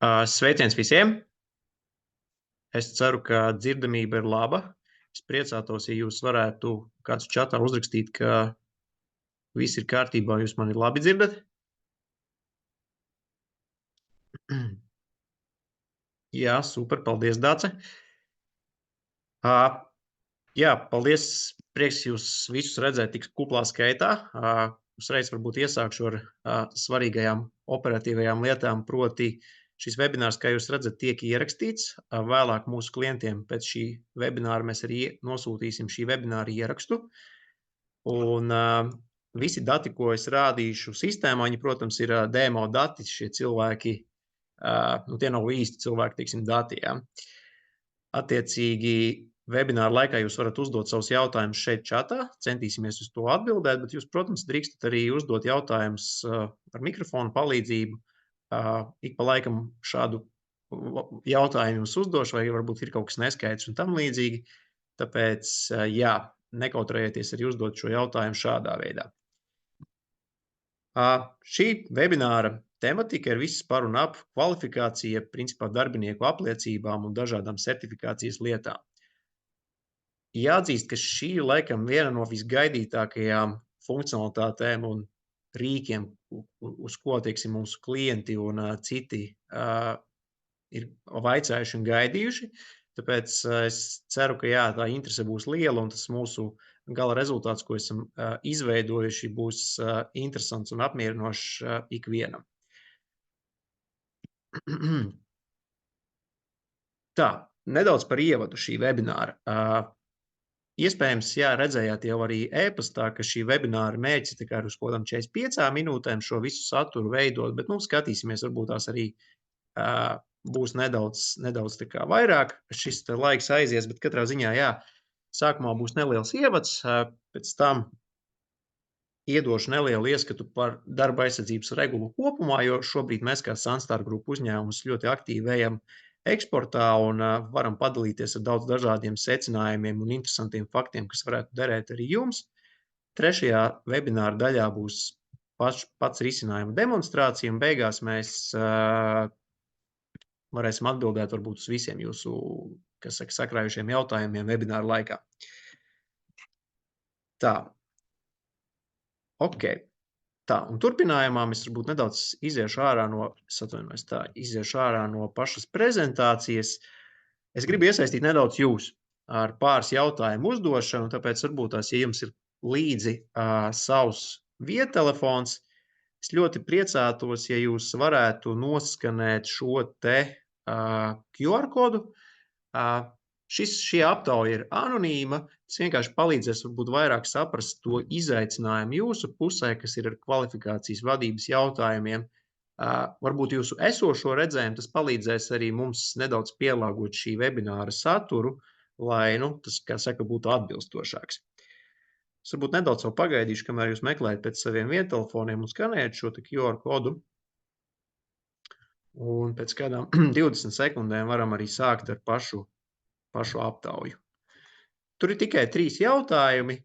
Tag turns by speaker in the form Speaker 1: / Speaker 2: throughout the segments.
Speaker 1: Sveiciens visiem! Es ceru, ka dzirdamība ir laba. Es priecātos, ja jūs varētu kāds čatā uzrakstīt, ka viss ir kārtībā, jūs mani labi dzirdat. Jā, super, paldies, Dace. Jā, paldies, prieks jūs visus redzēt tik kuplā skaitā. Uzreiz varbūt iesākšu ar svarīgajām operatīvajām lietām, proti šis webinārs, kā jūs redzat, tiek ierakstīts. Vēlāk mūsu klientiem pēc šī webināra mēs arī nosūtīsim šī webināra ierakstu. Un visi dati, ko es rādīšu sistēmā, viņi, protams, ir demo dati, šie cilvēki, tie nav īsti cilvēki, teiksim, dati, jā. Attiecīgi, webināra laikā jūs varat uzdot savus jautājumus šeit čatā, centīsimies uz to atbildēt, bet jūs, protams, drīkstat arī uzdot jautājumus ar mikrofonu palīdzību. Ik pa laikam šādu jautājumu jums uzdošu, vai varbūt ir kaut kas neskaidrs un tam līdzīgi. Tāpēc, jā, nekautrējieties arī uzdot šo jautājumu šādā veidā. Šī webināra tematika ir viss par un ap kvalifikācija, principā darbinieku apliecībām un dažādām certifikācijas lietām. Jāatzīst, ka šī ir laikam viena no visgaidītākajām funkcionalitātēm un rīkiem, uz ko, teiksim, mūsu klienti un citi ir vaicājuši un gaidījuši. Tāpēc es ceru, ka jā, tā interese būs liela un tas mūsu gala rezultāts, ko esam izveidojuši, būs interesants un apmierinošs ikvienam. Tā, nedaudz par ievadu šī webināra. Iespējams, jā, redzējāt jau arī e-pastā, ka šī webināra mērķis ir uz kodam 45 minūtēm šo visu saturu veidot, bet, skatīsimies, varbūt tās arī būs nedaudz tā kā vairāk. Šis laiks aizies, bet katrā ziņā, jā, sākumā būs neliels ievads, pēc tam iedošu nelielu ieskatu par darba aizsardzības regulu kopumā, jo šobrīd mēs kā Sunstar grupu uzņēmums ļoti aktīvi ejam eksportā un varam padalīties ar daudz dažādiem secinājumiem un interesantiem faktiem, kas varētu derēt arī jums. Trešajā webināra daļā būs pats risinājuma demonstrācija, un beigās mēs varēsim atbildēt varbūt uz visiem jūsu, kas saka, sakrājušiem jautājumiem webināra laikā. Tā. Ok. Tā, un turpinājumā mēs varbūt nedaudz iziešu ārā no pašas prezentācijas. Es gribu iesaistīt nedaudz jūs ar pāris jautājumu uzdošanu, tāpēc varbūt tās, ja jums ir līdzi savs viedtelefons, es ļoti priecātos, ja jūs varētu noskanēt šo te QR kodu. Šī aptauja ir anonīma, tas vienkārši palīdzēs varbūt vairāk saprast to izaicinājumu jūsu pusē, kas ir ar kvalifikācijas vadības jautājumiem. Varbūt jūsu esošo redzējumu, tas palīdzēs arī mums nedaudz pielāgot šī webināra saturu, lai, tas, kā saka, būtu atbilstošāks. Es varbūt nedaudz vēl pagaidīšu, kamēr jūs meklējat pēc saviem viedtelefoniem un skanējat šo QR kodu. Un pēc kādām 20 sekundēm varam arī sākt ar pašu aptauju. Tur ir tikai 3 jautājumi,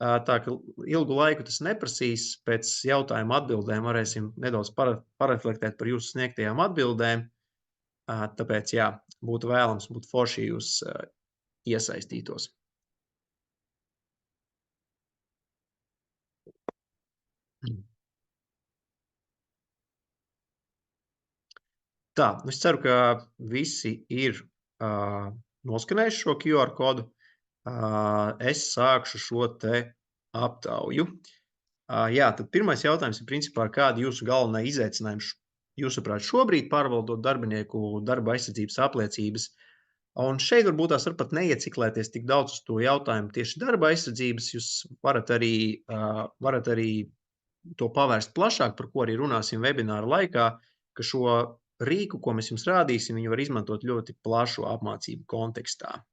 Speaker 1: tā ka ilgu laiku tas neprasīs. Pēc jautājumu atbildēm varēsim nedaudz pareflektēt par jūsu sniegtajām atbildēm. Tāpēc, jā, būtu vēlams, būtu forši jūs iesaistītos. Tā, es ceru, ka visi ir noskanējuši šo QR kodu. Es sākšu šo te aptauju. Jā, tad pirmais jautājums ir principā, kādi jūsu galvenā izaicinājumi jūsuprāt šobrīd pārvaldot darbinieku darba aizsardzības apliecības. Un šeit varbūt tās var pat neieciklēties tik daudz uz to jautājumu tieši darba aizsardzības. Jūs varat arī to pavērst plašāk, par ko arī runāsim webināra laikā, ka šo rīku, ko mēs jums rādīsim, viņu var izmantot ļoti plašu apmācību kontekstā.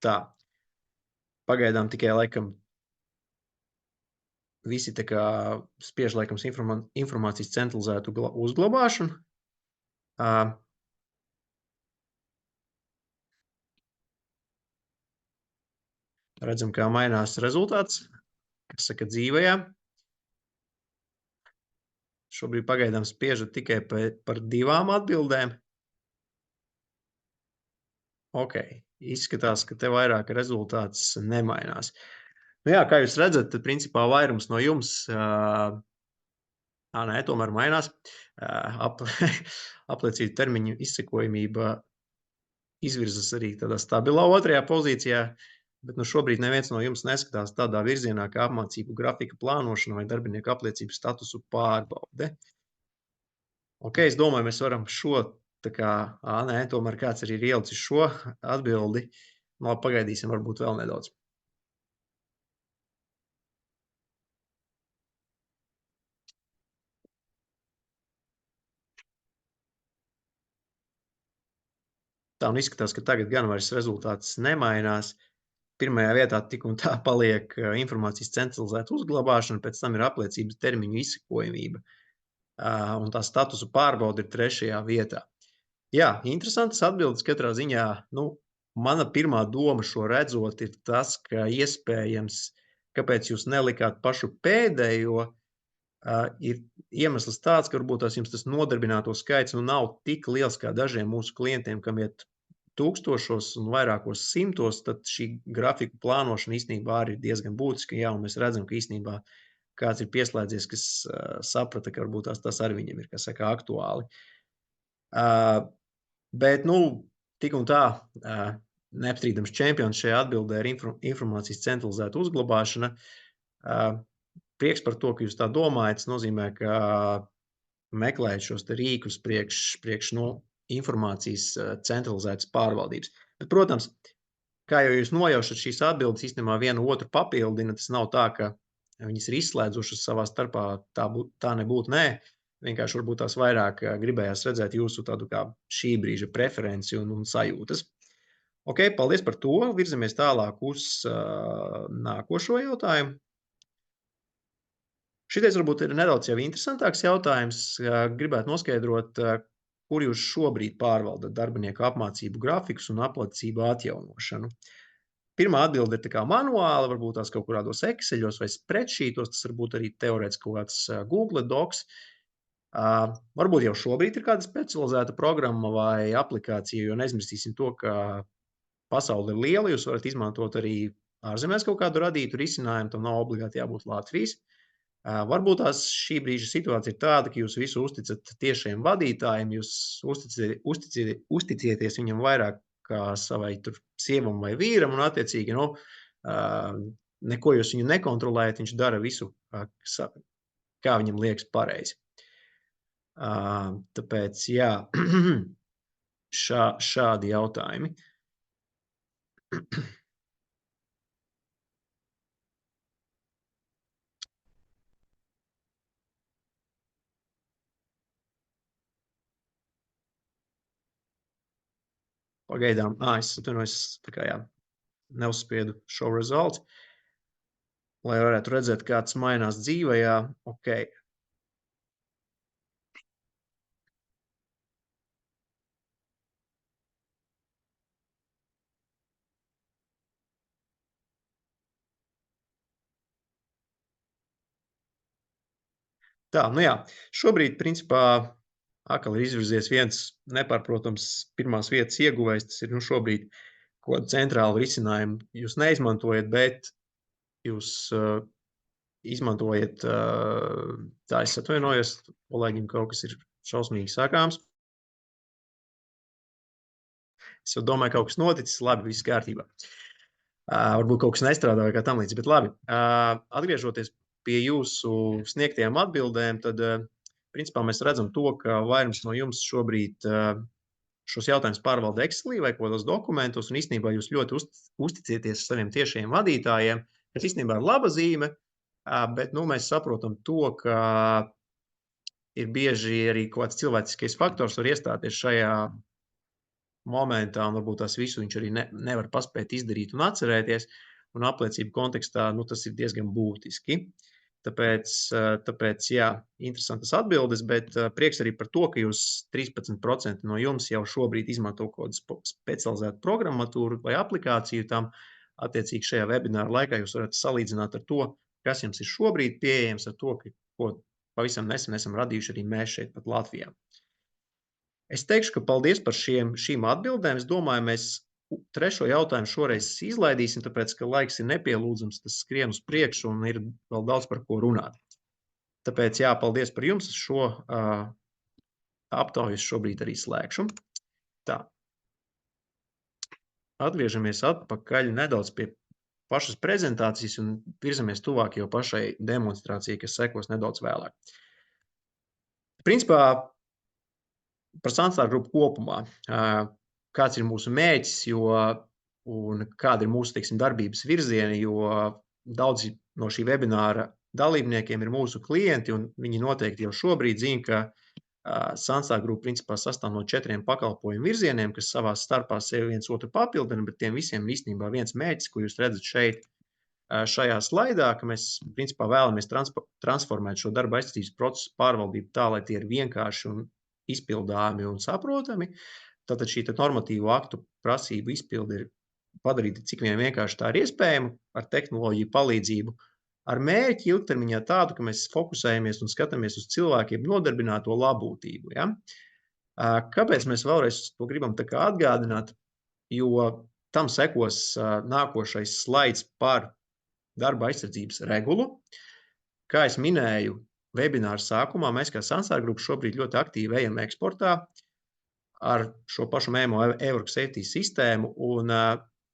Speaker 1: Tā, pagaidām tikai laikam visi tā kā spiež laikam informācijas centralizētu uzglabāšanu. Redzam, kā mainās rezultāts, kas saka dzīvajā. Šobrīd pagaidām spiežat tikai par 2 atbildēm. Ok, izskatās, ka te vairāk rezultāts nemainās. Nu jā, kā jūs redzat, tad principā vairums no jums, nē, tomēr mainās. Apliecību termiņu izsekojamība izvirzas arī tādā stabilā 2. pozīcijā, bet nu šobrīd neviens no jums neskatās tādā virzienā kā apmācību grafika plānošana vai darbinieku apliecību statusu pārbaude. Ok, es domāju, mēs varam šo, nē, tomēr kāds arī ir ielicis šo atbildi. Labi, pagaidīsim varbūt vēl nedaudz. Tā un izskatās, ka tagad gan vairs rezultāts nemainās. Pirmajā vietā tik un tā paliek informācijas centralizēta uzglabāšana, pēc tam ir apliecības termiņu izsekojamība. Un tā statusu pārbaude ir 3. vietā. Jā, interesantas atbildes katrā ziņā. Nu, mana pirmā doma šo redzot ir tas, ka iespējams, kāpēc jūs nelikāt pašu pēdējo, ir iemesls tāds, ka varbūt jums tas nodarbināto skaits nu nav tik liels kā dažiem mūsu klientiem, kam iet tūkstošos un vairākos simtos, tad šī grafiku plānošana īstenībā arī ir diezgan būtiska. Jā, un mēs redzam, ka īstenībā kāds ir pieslēdzies, kas saprata, ka varbūt tas arī viņam ir, kā saka, aktuāli. Bet, nu, tik un tā, neapstrīdams čempions šajā atbildē ir informācijas centralizēta uzglabāšana. Prieks par to, ka jūs tā domājat, tas nozīmē, ka meklējat šos te rīkus priekš informācijas centralizētas pārvaldības. Bet, protams, kā jau jūs nojaušat, šīs atbildes īstenībā vienu otru papildina, tas nav tā, ka viņas ir izslēdzušas savā starpā, tā nebūtu, nē. Vienkārši varbūt tās vairāk gribējās redzēt jūsu tādu kā šī brīža preferenci un sajūtas. Ok, paldies par to. Virzamies tālāk uz nākošo jautājumu. Šitais varbūt ir nedaudz jau interesantāks jautājums. Gribētu noskaidrot, kur jūs šobrīd pārvaldat darbinieku apmācību grafikus un apliecību atjaunošanu. Pirmā atbilde ir tā kā manuāla, varbūt tās kaut kurādos Exceļos vai spreadsheetos, tas varbūt arī teorētiski kaut kāds Google Docs. Varbūt jau šobrīd ir kāda specializēta programma vai aplikācija, jo neizmirstīsim to, ka pasaule ir liela, jūs varat izmantot arī ārzemēs kaut kādu radītu risinājumu, tam nav obligāti jābūt Latvijas. Varbūt tās šī brīža situācija ir tāda, ka jūs visu uzticat tiešiem vadītājiem, jūs uzticieties viņam vairāk kā savai tur sievam vai vīram, un attiecīgi, nu, neko jūs viņu nekontrolējat, viņš dara visu, kā viņam liekas pareizi. Tāpēc, jā, šādi jautājumi. Pagaidām, es atvainojos, tā kā jā, neuzspiedu show results, lai varētu redzēt, kāds mainās dzīvajā. Ok. Tā, nu jā, šobrīd, principā, atkal ir izvirzies viens nepārprotams pirmās vietas ieguvējs, tas ir, nu, šobrīd ko centrālu risinājumu jūs neizmantojat, bet jūs izmantojat, tā es atvainojos, kolēģim kaut kas ir šausmīgi sakāms. Es jau domāju, kaut kas noticis, labi, viss kārtībā. Varbūt kaut kas nestrādā vai kā tam līdz, bet labi. Atgriežoties pie jūsu sniegtajām atbildēm, tad, principā, mēs redzam to, ka vairums no jums šobrīd šos jautājumus pārvalda Excelī vai kādos dokumentos, un īstenībā jūs ļoti uzticieties saviem tiešajiem vadītājiem, kas īstenībā ir laba zīme, bet, nu, mēs saprotam to, ka ir bieži arī kaut kāds cilvēciskais faktors var iestāties šajā momentā, un varbūt tās visu viņš arī nevar paspēt izdarīt un atcerēties, un apliecību kontekstā, nu, tas ir diezgan būtiski. Tāpēc, jā, interesantas atbildes, bet prieks arī par to, ka jūs 13% no jums jau šobrīd izmanto kaut kādu specializētu programmatūru vai aplikāciju tam. Attiecīgi šajā webināra laikā jūs varat salīdzināt ar to, kas jums ir šobrīd pieejams, ar to, ko pavisam nesen esam radījuši arī mēs šeit pat Latvijā. Es teikšu, ka paldies par šīm atbildēm. Es domāju, mēs trešo jautājumu šoreiz izlaidīsim, tāpēc, ka laiks ir nepielūdzams, tas skrien uz priekšu un ir vēl daudz par ko runāt. Tāpēc, jā, paldies par jums. Šo aptauju šobrīd arī slēgšu. Tā. Atgriežamies atpakaļ nedaudz pie pašas prezentācijas un virzamies tuvāk jau pašai demonstrācijai, kas sekos nedaudz vēlāk. Principā par Sunstar grupu kopumā, kāds ir mūsu mērķis, un kāda ir mūsu, teiksim, darbības virzieni, jo daudzi no šī webināra dalībniekiem ir mūsu klienti, un viņi noteikti jau šobrīd zina, ka Sunstar grupa principā sastāv no 4 pakalpojumu virzieniem, kas savā starpā sevi viens otru papildina, bet tiem visiem īstenībā viens mērķis, ko jūs redzat šeit šajā slaidā, ka mēs principā vēlamies transformēt šo darba aizsardzības procesu pārvaldību tā, lai tie ir vienkārši un izpildāmi un saprotami. Tātad šī normatīvo aktu prasību izpildi ir padarīta cik vien vienkārši tā ir iespējama ar tehnoloģiju palīdzību, ar mērķi ilgtermiņā tādu, ka mēs fokusējamies un skatāmies uz cilvēkiem nodarbināto labūtību. Ja? Kāpēc mēs vēlreiz to gribam tā kā atgādināt? Jo tam sekos nākošais slaids par darba aizsardzības regulu. Kā es minēju webināru sākumā, mēs kā Sunstar grupa šobrīd ļoti aktīvi ejam eksportā ar šo pašu MEMO e-work safety sistēmu, un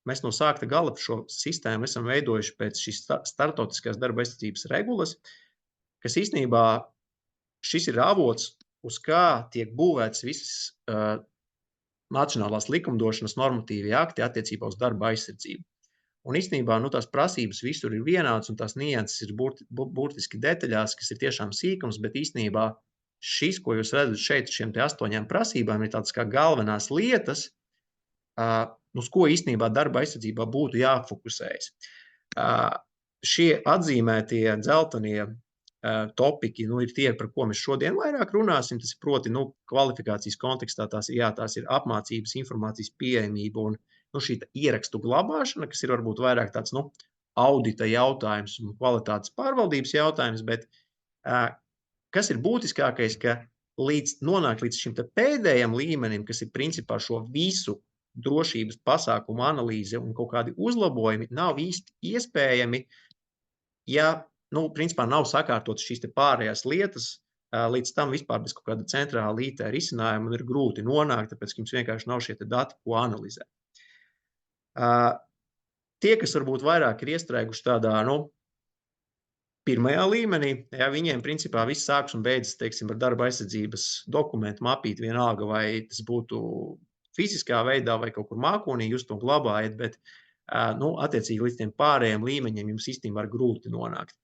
Speaker 1: mēs no sākta gala šo sistēmu esam veidojuši pēc šīs startautiskās darba aizsardzības regulas, kas īstenībā šis ir avots, uz kā tiek būvēts visas nacionālās likumdošanas normatīvie akti attiecībā uz darba aizsardzību. Un īstenībā tās prasības visur ir vienādas, un tās nianses ir burtiski detaļās, kas ir tiešām sīkums, bet īstenībā šis, ko jūs redzat šeit, šiem 8 prasībām, ir tādas kā galvenās lietas, uz ko īstenībā darba aizsardzībā būtu jāfokusējas. Šie atzīmētie dzeltenie topiki ir tie, par ko mēs šodien vairāk runāsim. Tas ir proti kvalifikācijas kontekstā tās ir apmācības, informācijas pieejamība un šī ierakstu glabāšana, kas ir varbūt vairāk tāds audita jautājums un kvalitātes pārvaldības jautājums, bet kas ir būtiskākais, ka nonāk līdz šim pēdējam līmenim, kas ir principā šo visu drošības pasākumu analīze un kaut kādi uzlabojumi, nav īsti iespējami, ja principā nav sakārtotas šīs pārējās lietas, līdz tam vispār bez kaut kāda centrāla IT risinājuma ir grūti nonākt, tāpēc, ka jums vienkārši nav šie dati, ko analizēt. Tie, kas varbūt vairāk ir iestrēguši tādā, pirmajā līmenī, viņiem principā viss sāks un beidzas, teiksim, ar darba aizsardzības dokumentu mapīti, vienalga, vai tas būtu fiziskā veidā vai kaut kur mākonī, jūs to glabājat, bet, attiecīgi līdz tiem pārējiem līmeņiem jums īstenībā ir grūti nonākt.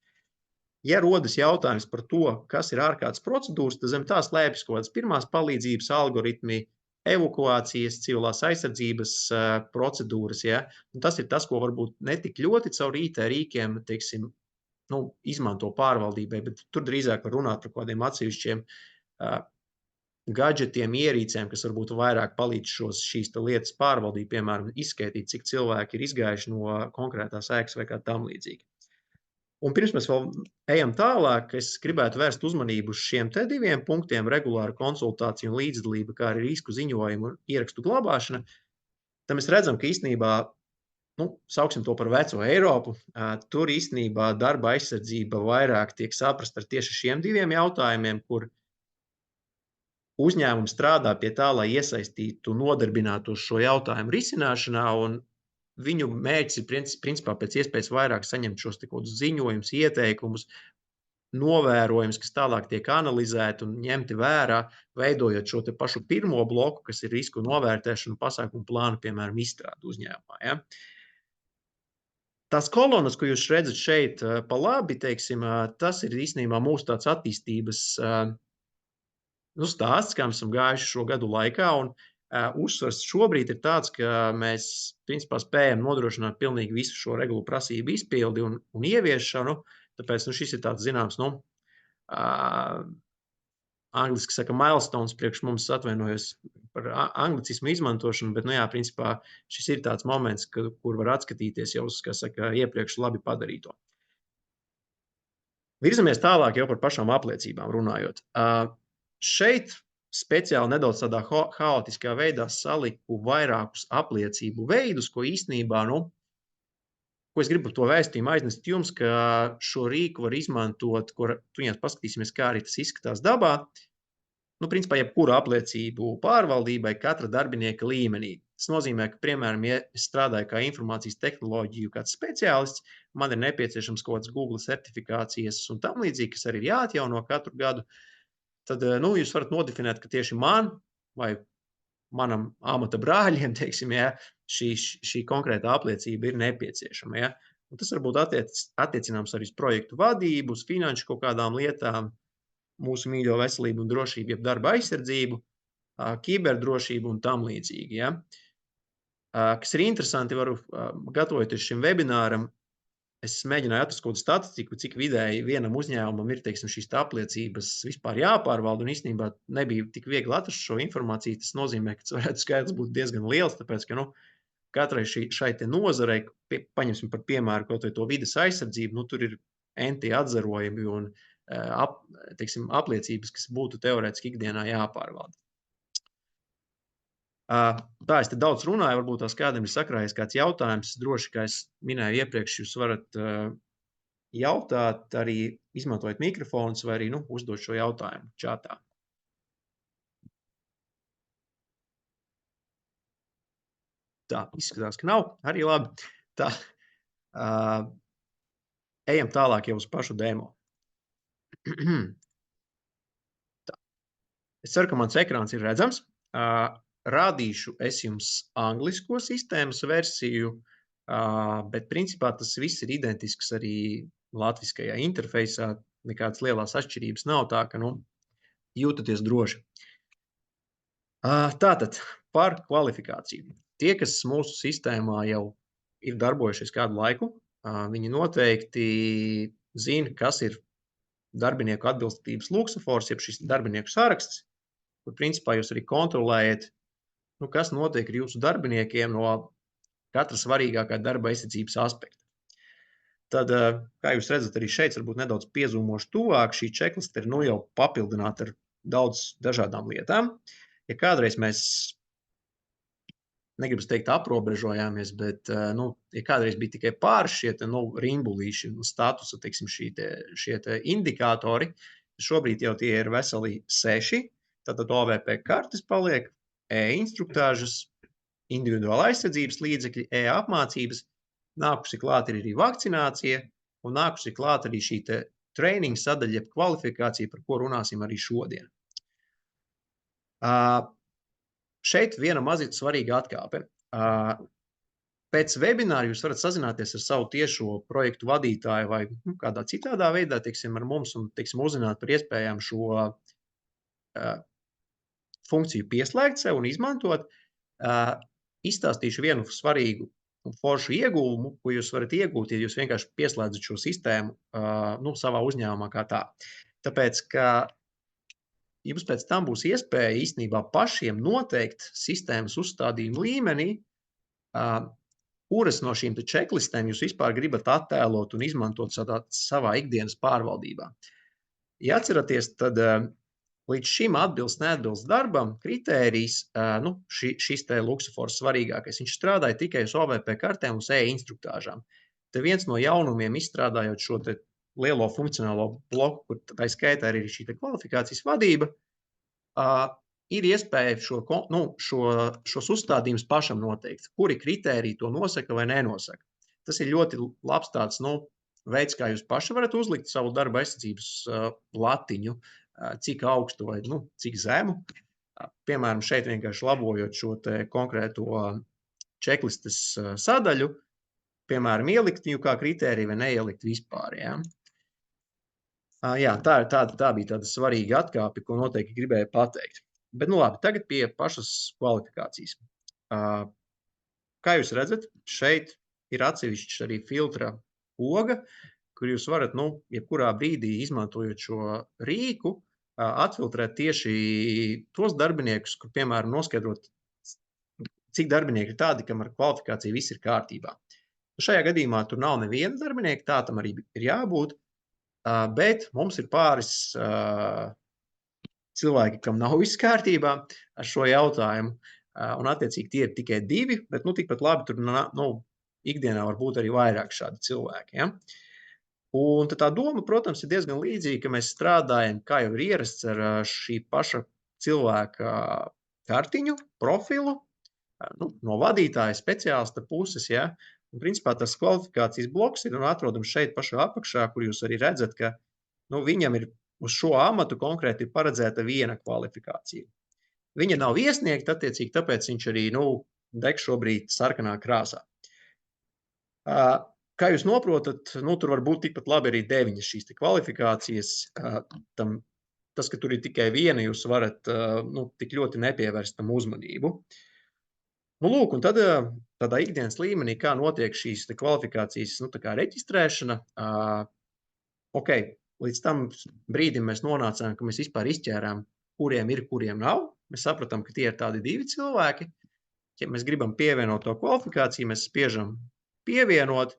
Speaker 1: Ja rodas jautājums par to, kas ir ārkārtas procedūras, tad zem tā slēpjas kaut kādas pirmās palīdzības algoritmi, evakuācijas, civilās aizsardzības procedūras, ja? Un tas ir tas, ko varbūt netik ļoti caur IT rīkiem, teiksim, izmanto pārvaldībai, bet tur drīzāk var runāt par kādiem atsevišķiem gadžetiem, ierīcēm, kas varbūt vairāk palīdz šīs lietas pārvaldīt, piemēram, izskaitīt, cik cilvēki ir izgājuši no konkrētās ēkas vai kā tam līdzīgi. Un pirms mēs vēl ejam tālāk, es gribētu vērst uzmanību uz šiem 2 punktiem, regulāra konsultācija un līdzdalība, kā arī risku ziņojumu un ierakstu glabāšana. Tad mēs redzam, ka īstenībā, sauksim to par veco Eiropu, tur īstenībā darba aizsardzība vairāk tiek saprast ar tieši šiem 2 jautājumiem, kur uzņēmumi strādā pie tā, lai iesaistītu nodarbinātos šo jautājumu risināšanā, un viņu mērķis ir principā pēc iespējas vairāk saņemt šos ziņojumus, ieteikumus, novērojumus, kas tālāk tiek analizēti un ņemti vērā, veidojot šo pašu pirmo bloku, kas ir risku novērtēšanu, pasākumu plānu, piemēram, izstrādu uzņēmumā. Ja? Tās kolonas, ko jūs redzat šeit pa labi, teiksim, tas ir īstenībā mūsu tāds attīstības stāsts, kā mēs esam gājuši šo gadu laikā, un uzsvars šobrīd ir tāds, ka mēs principā spējam nodrošināt pilnīgi visu šo regulu prasību izpildi un ieviešanu, tāpēc šis ir tāds zināms, angliski saka milestones priekš mums, atvainojos par anglicismu izmantošanu, bet, principā šis ir tāds moments, kur var atskatīties jau uz, iepriekš labi padarīto. Virzamies tālāk jau par pašām apliecībām runājot. Šeit speciāli nedaudz tādā haotiskā veidā saliku vairākus apliecību veidus, ko īstenībā, ko es gribu to vēstījumu aiznest jums, ka šo rīku var izmantot, kur tuņās paskatīsimies, kā arī tas izskatās dabā. Principā, jebkura apliecību pārvaldībai katra darbinieka līmenī. Tas nozīmē, ka, piemēram, ja es strādāju kā informācijas tehnoloģiju kāds speciālists, man ir nepieciešams kaut kāds Google certifikācijas un tam līdzīgi, kas arī ir jāatjauno katru gadu, tad jūs varat nodefinēt, ka tieši man vai manam amata brāļiem, teiksim, ja, šī konkrētā apliecība ir nepieciešama. Ja. Un tas varbūt attiecināms arī uz projektu vadību, uz finanšu kaut kādām lietām, mūsu mīļo veselību un drošību, jeb darba aizsardzību, kiberdrošību un tam līdzīgi. Ja. Kas ir interesanti, gatavojoties šim webināram, es mēģināju atrast kaut kādu statistiku, cik vidēji vienam uzņēmumam ir, teiksim, šīs apliecības vispār jāpārvalda, un īstenībā nebija tik viegli atrast šo informāciju. Tas nozīmē, ka varētu skaitlis būt diezgan liels, tāpēc, ka, katrai šai te nozarei, paņemsim par piemēru kaut vai to vides aizsardzību, tur ir enti atzarojumi un teiksim, apliecības, kas būtu teorētiski ikdienā jāpārvalda. Tā es te daudz runāju, varbūt tās kādam ir sakrājies kāds jautājums. Droši, kā es minēju iepriekš, jūs varat jautāt, arī izmantojot mikrofonus vai arī uzdot šo jautājumu čatā. Tā, izskatās, ka nav. Arī labi. Tā, ejam tālāk jau uz pašu demo. Tā. Es ceru, ka mans ekrāns ir redzams. Rādīšu es jums anglisko sistēmas versiju, bet principā tas viss ir identisks arī latviskajā interfeisā. Nekādas lielās atšķirības nav, tā ka jūtaties droši. Tātad par kvalifikāciju. Tie, kas mūsu sistēmā jau ir darbojušies kādu laiku, viņi noteikti zina, kas ir darbinieku atbilstības luksafors, jeb šis darbinieku saraksts, kur principā jūs arī kontrolējat, kas notiek ar jūsu darbiniekiem no katra svarīgākā darba aizsardzības aspekta. Tad, kā jūs redzat, arī šeit varbūt nedaudz piezūmošu tuvāk, šī checklista ir jau papildināta ar daudz dažādām lietām. Ja kādreiz mēs, negribas teikt aprobežojāmies, bet, ja kādreiz bija tikai pāris šie rimbulīši statusa, teiksim, šie indikātori, šobrīd jau tie ir veseli 6, tātad OVP kartes paliek, e-instruktāžas, individuāla aizsardzības līdzekļi, e-apmācības, nākusi klāt arī vakcinācija un nākusi klāt arī šī training sadaļa, kvalifikācija, par ko runāsim arī šodien. Šeit viena mazliet svarīga atkāpe. Pēc webināra jūs varat sazināties ar savu tiešo projektu vadītāju vai kādā citādā veidā, teiksim, ar mums un, teiksim, uzzināt par iespējām šo funkciju pieslēgt sev un izmantot. Izstāstīšu vienu svarīgu un foršu ieguvumu, ko jūs varat iegūt, ja jūs vienkārši pieslēdzat šo sistēmu savā uzņēmumā kā tā. Tāpēc, ka jums pēc tam būs iespēja īstenībā pašiem noteikt sistēmas uzstādījumu līmenī, kuras no šīm checklistēm jūs vispār gribat attēlot un izmantot savā ikdienas pārvaldībā. Ja atceraties, tad līdz šim atbilst, neatbilst darbam kritērijs, šis te luksafors svarīgākais. Viņš strādāja tikai uz OVP kartēm, uz e-instruktāžām. Te viens no jaunumiem, izstrādājot šo te lielo funkcionālo bloku, kur tā skaitā arī šī kvalifikācijas vadība, ir iespēja šos uzstādījumus pašam noteikt, kuri kritēriji to nosaka vai nenosaka. Tas ir ļoti labs tāds veids, kā jūs paši varat uzlikt savu darba aizsardzības latiņu, cik augstu vai cik zemu. Piemēram, šeit vienkārši labojot šo te konkrēto checklistes sadaļu, piemēram, ielikt viņu kā kritēriju vai neielikt vispār. Ja? Tā bija tāda svarīga atkāpe, ko noteikti gribēju pateikt. Bet, labi, tagad pie pašas kvalifikācijas. Kā jūs redzat, šeit ir atsevišķs arī filtra poga, kur jūs varat, jebkurā brīdī izmantojot šo rīku, atfiltrēt tieši tos darbiniekus, kur, piemēram, noskaidrot, cik darbinieki ir tādi, kam ar kvalifikāciju viss ir kārtībā. Šajā gadījumā tur nav neviena darbinieka, tā tam arī ir jābūt. bet mums ir pāris cilvēki, kam nav viss kārtībā ar šo jautājumu, un attiecīgi tie ir tikai 2, bet tikpat labi tur ikdienā var būt arī vairāk šādi cilvēki. Ja? Un tā doma, protams, ir diezgan līdzīga, ka mēs strādājam, kā jau ir ierasts, ar šī paša cilvēka kartiņu, profilu, no vadītāja speciālista puses. Ja? Un, principā tas kvalifikācijas bloks ir atrodams šeit pašā apakšā, kur jūs arī redzat, ka viņam ir uz šo amatu konkrēti ir paredzēta viena kvalifikācija. Viņa nav iesniegta, attiecīgi, tāpēc viņš arī deg šobrīd sarkanā krāsā. Kā jūs noprotat, tur var būt tikpat labi arī 9 šīs kvalifikācijas. Tas, ka tur ir tikai viena, jūs varat tik ļoti nepievērst tam uzmanību. Lūk, un tad tādā ikdienas līmenī, kā notiek šīs kvalifikācijas reģistrēšana, līdz tam brīdim mēs nonācām, ka mēs vispār izķērām, kuriem ir, kuriem nav. Mēs sapratām, ka tie ir tādi 2 cilvēki. Ja mēs gribam pievienot to kvalifikāciju, mēs spiežam pievienot,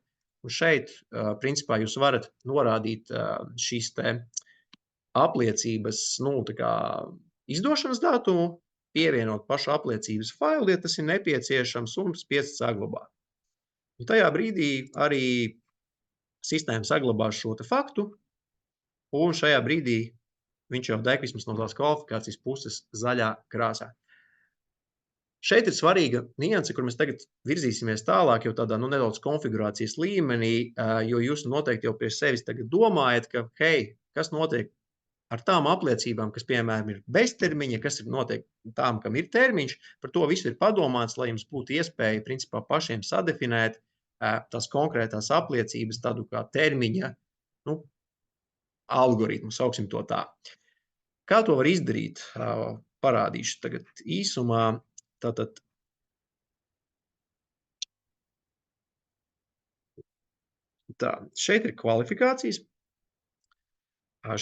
Speaker 1: un šeit, principā, jūs varat norādīt šīs te apliecības, izdošanas datumu, pievienot pašu apliecības failu, ja tas ir nepieciešams, un spiest saglabāt. Un tajā brīdī arī sistēma saglabās šo te faktu, un šajā brīdī viņš jau deg vismaz no tās kvalifikācijas puses zaļā krāsā. Šeit ir svarīga nianse, kur mēs tagad virzīsimies tālāk, jau tādā nedaudz konfigurācijas līmenī, jo jūs noteikti jau pie sevis tagad domājat, ka, kas notiek ar tām apliecībām, kas, piemēram, ir bez termiņa, kas ir noteikti tām, kam ir termiņš, par to visu ir padomāts, lai jums būtu iespēja, principā, pašiem sadefinēt tās konkrētās apliecības, tādu kā termiņa, algoritmu, sauksim to tā. Kā to var izdarīt? Parādīšu tagad īsumā. Tātad šeit ir kvalifikācijas.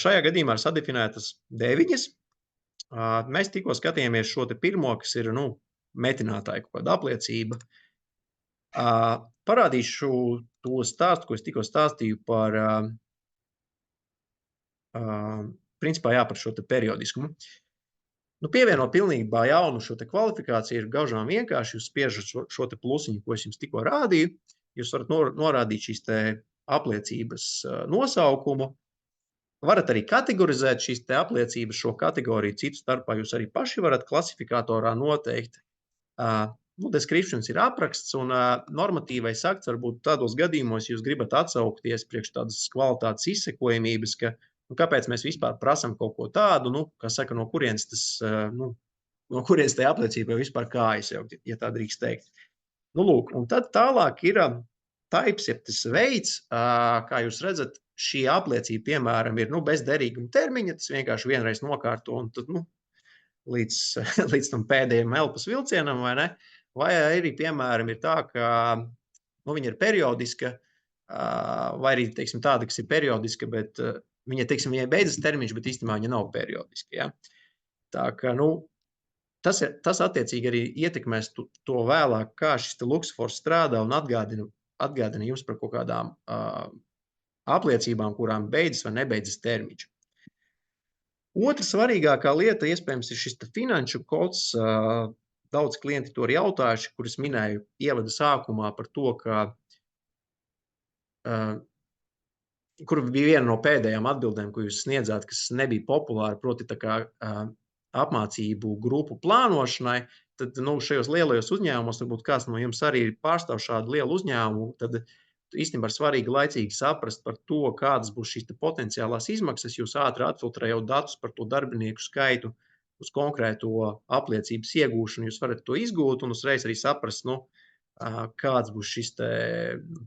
Speaker 1: Šajā gadījumā ir sadefinētas 9. Mēs tikko skatījāmies šo te pirmo, kas ir, metinātāja kaut kāda apliecība. Parādīšu to stāstu, ko es tikko stāstīju par principā, par šo te periodiskumu. Pievienot pilnībā jaunu šo te kvalifikāciju ir gaužām vienkārši. Jūs spiežat šo te plusiņu, ko es jums tikko rādīju. Jūs varat norādīt šīs te apliecības nosaukumu. Varat arī kategorizēt šīs te apliecības, šo kategoriju citu starpā. Jūs arī paši varat klasifikatorā noteikt. Descriptions ir apraksts un normatīvais akts varbūt tādos gadījumos jūs gribat atsaukties priekš tādas kvalitātes izsekojamības, ka kāpēc mēs vispār prasam kaut ko tādu, kā saka, no kurienes tai apliecībai vispār kājas jau, ja tā drīkst teikt. Lūk, un tad tālāk ir types, ja tas veids, kā jūs redzat, šī apliecība, piemēram, ir bez derīguma termiņa, tas vienkārši vienreiz nokārto un tad, līdz tam pēdējiem elpas vilcienam, vai ne? Vai arī, piemēram, ir tā, ka viņa ir periodiska, vai arī, teiksim, tāda, kas ir periodiska, bet viņai beidzas termiņš, bet īstenībā viņa nav periodiska. Ja? Tā kā, tas attiecīgi arī ietekmēs to vēlāk, kā šis te Luxforce strādā un atgādina jums par kaut kādām apliecībām, kurām beidzas vai nebeidzas termiņš. Otra svarīgākā lieta, iespējams, ir šis te finanšu kods. Daudz klienti to ir jautājuši, kurus minēju ievada sākumā par to, ka kur bija viena no pēdējām atbildēm, ko jūs sniedzāt, kas nebija populāra, proti tā kā apmācību grupu plānošanai, tad šajos lielajos uzņēmumos, varbūt kāds no jums arī pārstāv šādu lielu uzņēmumu, tad īstenībā ir svarīgi laicīgi saprast par to, kādas būs šīs potenciālās izmaksas. Jūs ātri atfiltrējot datus par to darbinieku skaitu uz konkrēto apliecības iegūšanu, jūs varat to izgūt un uzreiz arī saprast, kāds būs šis te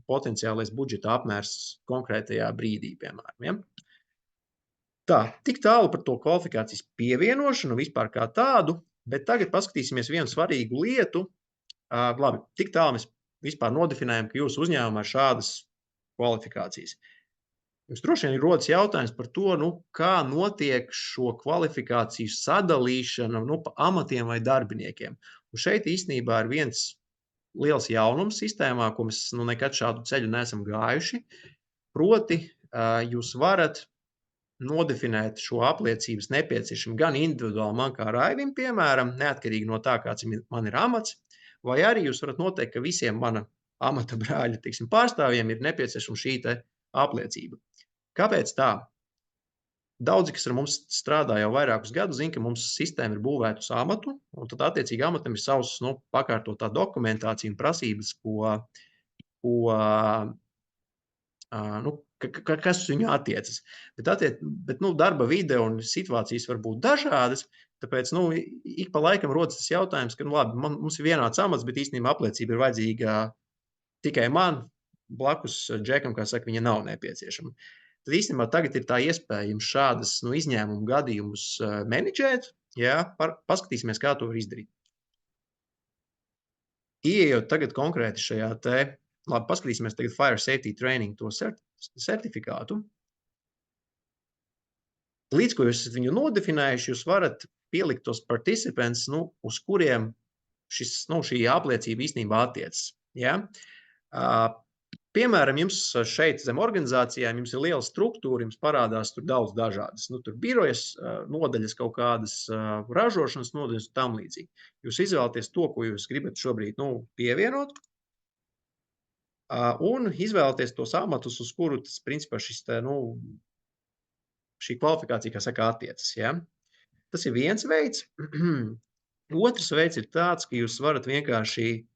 Speaker 1: potenciālais budžeta apmērs konkrētajā brīdī, piemēram. Ja? Tā, tik tālu par to kvalifikācijas pievienošanu vispār kā tādu, bet tagad paskatīsimies vienu svarīgu lietu. Labi, tik tālu mēs vispār nodefinējam, ka jūsu uzņēmumā ir šādas kvalifikācijas. Jums droši vien ir rodas jautājums par to, kā notiek šo kvalifikāciju sadalīšana pa amatiem vai darbiniekiem. Un šeit īstenībā ir viens liels jaunums sistēmā, ko mēs nekad šādu ceļu neesam gājuši. Proti, jūs varat nodefinēt šo apliecības nepieciešamību gan individuāli man kā Raivim, piemēram, neatkarīgi no tā, kāds man ir amats, vai arī jūs varat noteikt, ka visiem mana amata brāļa, teiksim, pārstāvjiem ir nepieciešama šī te apliecība. Kāpēc tā? Daudzi, kas ar mums strādā jau vairākus gadus, zina, ka mums sistēma ir būvēta uz amatu, un tad attiecīgi amatam ir savs, pakārtotā dokumentācija un prasības, kas uz viņu attiecas. Bet darba vide un situācijas var būt dažādas, tāpēc ik pa laikam rodas tas jautājums, ka labi, mums ir vienāds amats, bet īstenībā apliecība ir vajadzīga tikai man, blakus Džekam, kā saka, viņa nav nepieciešama. Tad īstenībā tagad ir tā iespēja jums šādas izņēmumu gadījumus menedžēt, paskatīsimies, kā to var izdarīt. Ieejot tagad konkrēti šajā labi, paskatīsimies tagad Fire Safety Training to certifikātu. Līdz, ko jūs viņu nodefinējuši, jūs varat pielikt tos participants, uz kuriem šī apliecība īstenībā attiecas. Piemēram, jums šeit zem organizācijām jums ir liela struktūra, jums parādās tur daudz dažādas. Tur birojas nodaļas, kaut kādas ražošanas nodaļas un tam līdzīgi. Jūs izvēlaties to, ko jūs gribat šobrīd pievienot, un izvēlaties tos amatus, uz kuru tas, principā, šī kvalifikācija, kā saka, attiecas. Ja? Tas ir viens veids. Otrs veids ir tāds, ka jūs varat vienkārši,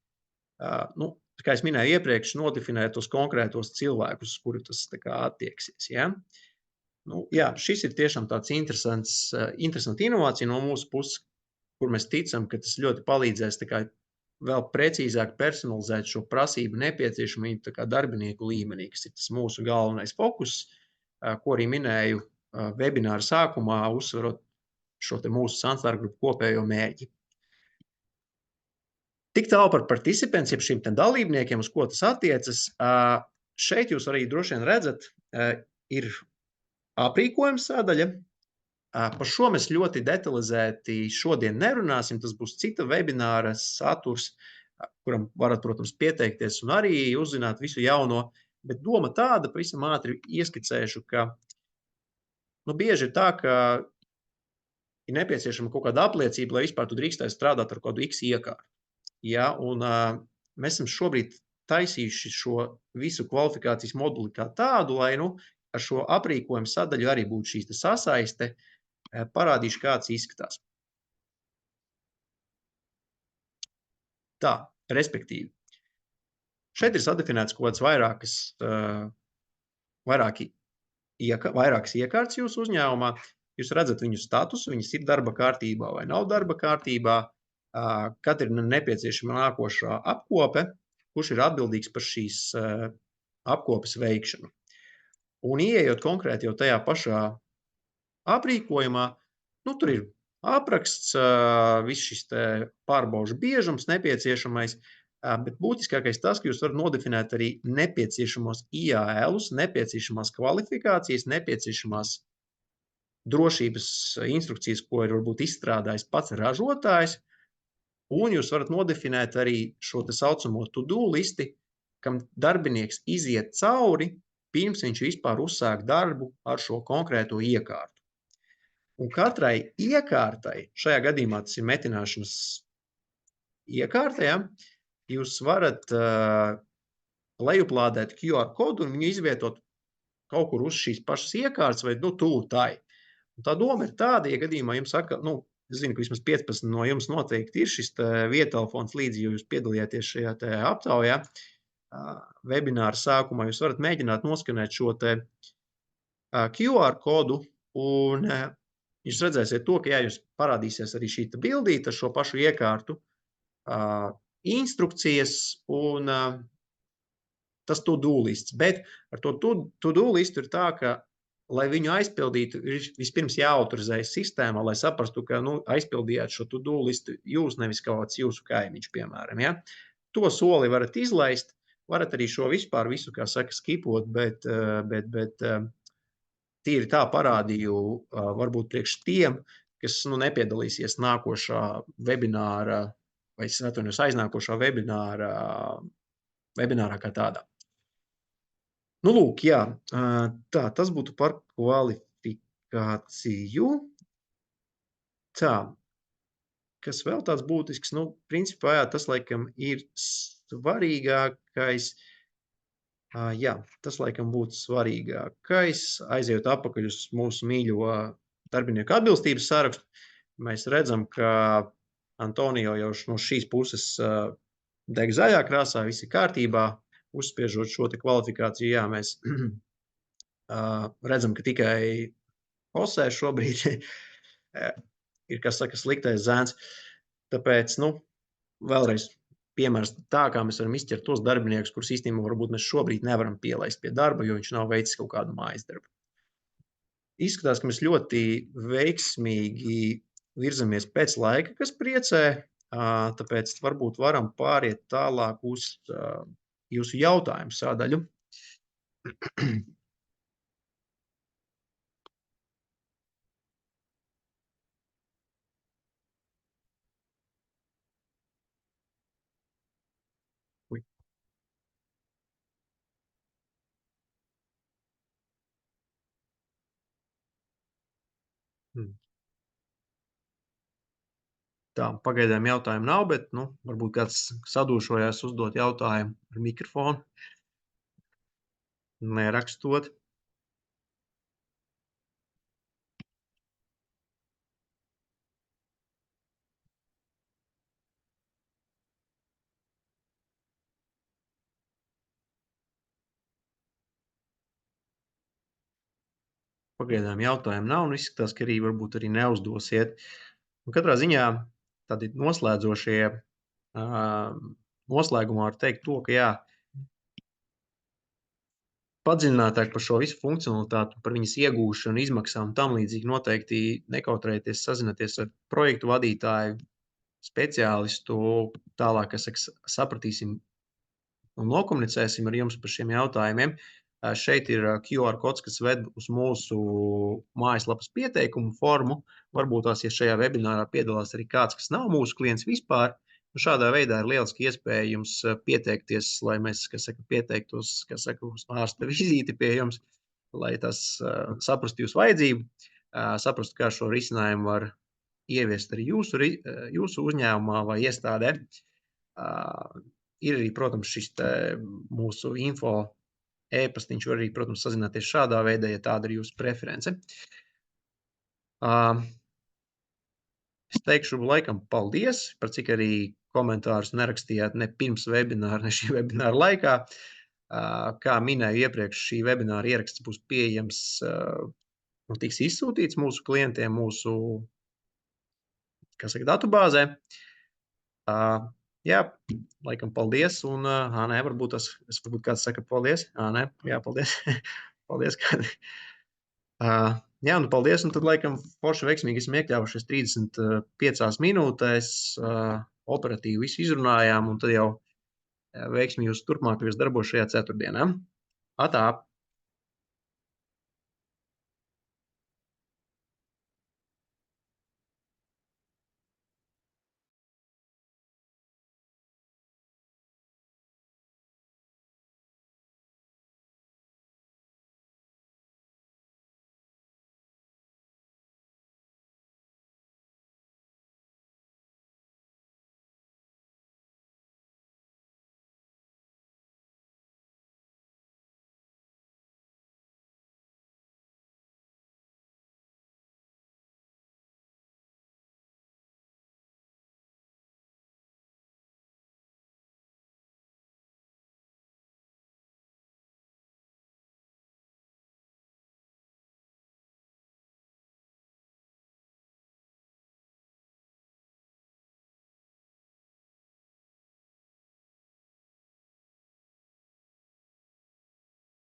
Speaker 1: kā es minēju iepriekš, nodefinēt tos konkrētos cilvēkus, uz kuru tas attieksies. Ja? Šis ir tiešām tāds interesanta inovācija no mūsu puses, kur mēs ticam, ka tas ļoti palīdzēs vēl precīzāk personalizēt šo prasību nepieciešamību darbinieku līmenī, kas ir tas mūsu galvenais fokus, ko arī minēju webināra sākumā, uzsverot šo mūsu Sanstar grupu kopējo mērķi. Tik tālu par participants, jeb šiem dalībniekiem, uz ko tas attiecas. Šeit jūs arī droši vien redzat, ir aprīkojuma sadaļa. Par šo mēs ļoti detalizēti šodien nerunāsim. Tas būs cita webināra saturs, kuram varat, protams, pieteikties un arī uzzināt visu jauno. Bet doma tāda, pavisam ātri ieskicēšu, ka bieži ir tā, ka ir nepieciešama kaut kāda apliecība, lai vispār tu drīkstēsi strādāt ar kādu X iekārtu. Ja, un mēs esam šobrīd taisījuši šo visu kvalifikācijas moduli kā tādu, lai ar šo aprīkojumu sadaļu arī būtu šīs sasaiste. Parādīšu, kāds izskatās. Tā, respektīvi. Šeit ir sadefinēts kaut kāds vairākas iekārtas jūsu uzņēmumā. Jūs redzat viņu statusu, viņas ir darba kārtībā vai nav darba kārtībā. Kad ir nepieciešama nākošā apkope, kurš ir atbildīgs par šīs apkopes veikšanu. Un ieejot konkrēti jau tajā pašā aprīkojumā, tur ir apraksts, viss šis pārbaužu biežums nepieciešamais, bet būtiskākais tas, ka jūs varat nodefinēt arī nepieciešamos IAL-us, nepieciešamās kvalifikācijas, nepieciešamās drošības instrukcijas, ko ir varbūt izstrādājis pats ražotājs. Un jūs varat nodefinēt arī šo saucamo to-do listi, kam darbinieks iziet cauri, pirms viņš vispār uzsāk darbu ar šo konkrēto iekārtu. Un katrai iekārtai, šajā gadījumā tas ir metināšanas iekārta, jūs varat lejuplādēt QR kodu un viņu izvietot kaut kur uz šīs pašas iekārtas vai tuvu tai. Un tā doma ir tāda, ja gadījumā jums saka, es zinu, ka vismaz 15 no jums noteikti ir šis viedtelefons līdzi, jo jūs piedalījāties šajā aptaujā. Webināra sākumā jūs varat mēģināt noskanēt šo QR kodu un jūs redzēsiet to, ka jums parādīsies arī šī bildīte ar šo pašu iekārtu, instrukcijas un tas to-do lists. Bet ar to to-do listu ir tā, ka lai viņu aizpildītu, ir vispirms jāautorizējas sistēmā, lai saprastu, ka aizpildījāt šo to-do listu jūs, nevis kāds jūsu kaimiņš, piemēram. Ja? To soli varat izlaist, varat arī šo vispār visu, kā saka, skipot, bet tīri tā parādīju varbūt priekš tiem, kas nepiedalīsies nākošā webināra vai aiznākošā webināra kā tādā. Nu, lūk, jā, tā, tas būtu par kvalifikāciju. Tā, kas vēl tāds būtisks, nu, principā, jā, tas laikam ir svarīgākais. Jā, tas laikam būtu svarīgākais. Aizejot atpakaļ uz mūsu mīļo darbinieku atbilstības sarakstu, mēs redzam, ka Antonio jau no šīs puses deg zaļā krāsā, viss ir kārtībā. Uzspiežot šo te kvalifikāciju, jā, mēs redzam, ka tikai Jose šobrīd ir, kas saka, sliktais zēns. Tāpēc, nu, vēlreiz piemērs tā, kā mēs varam izķert tos darbiniekus, kurus īstenībā varbūt mēs šobrīd nevaram pielaist pie darba, jo viņš nav veicis kaut kādu mājas darbu. Izskatās, ka mēs ļoti veiksmīgi virzamies pēc laika, kas priecē, tāpēc varbūt varam pāriet tālāk uz jūsu jautājumu sādaļu. Tā, pagaidām jautājumu nav, bet, nu, varbūt kāds sadūšojās uzdot jautājumu ar mikrofonu, nerakstot. Pagaidām jautājumu nav, un izskatās, ka arī varbūt arī neuzdosiet. Un katrā ziņā tādi noslēdzošie noslēgumā var teikt to, ka jā, padziļinātāk par šo visu funkcionalitāti, par viņas iegūšanu, izmaksām un tam līdzīgi noteikti nekautrējieties sazināties ar projektu vadītāju, speciālistu, tālāk, kas sapratīsim un nokomunicēsim ar jums par šiem jautājumiem. Šeit ir QR kods, kas ved uz mūsu mājaslapas pieteikumu formu. Varbūt tās, ja šajā webinārā piedalās arī kāds, kas nav mūsu klients vispār, šādā veidā ir lieliski iespēja jums pieteikties, lai mēs, pieteiktos, uz ārsta vizīti pie jums, lai tas saprastu jūsu vajadzību, saprastu, kā šo risinājumu var ieviest arī jūsu uzņēmumā vai iestādē. Ir arī, protams, šis mūsu info e-pastiņš, var arī, protams, sazināties šādā veidā, ja tāda ir jūsu preference. Es teikšu laikam paldies, par cik arī komentārus nerakstījāt ne pirms webināra, ne šī webināra laikā. Kā minēju iepriekš, šī webināra ieraksts būs pieejams, tiks izsūtīts mūsu klientiem, mūsu, datubāzē. Jā, laikam paldies, un, nē, varbūt kāds saka paldies. Nē, jā, paldies. Paldies, kādi. Jā, nu paldies, un tad laikam forši veiksmīgi esam iekļāvušies 35 minūtēs, operatīvi visu izrunājām, un tad jau veiksmi jūs turpmākajos darbos šajā ceturtdienā. Atā!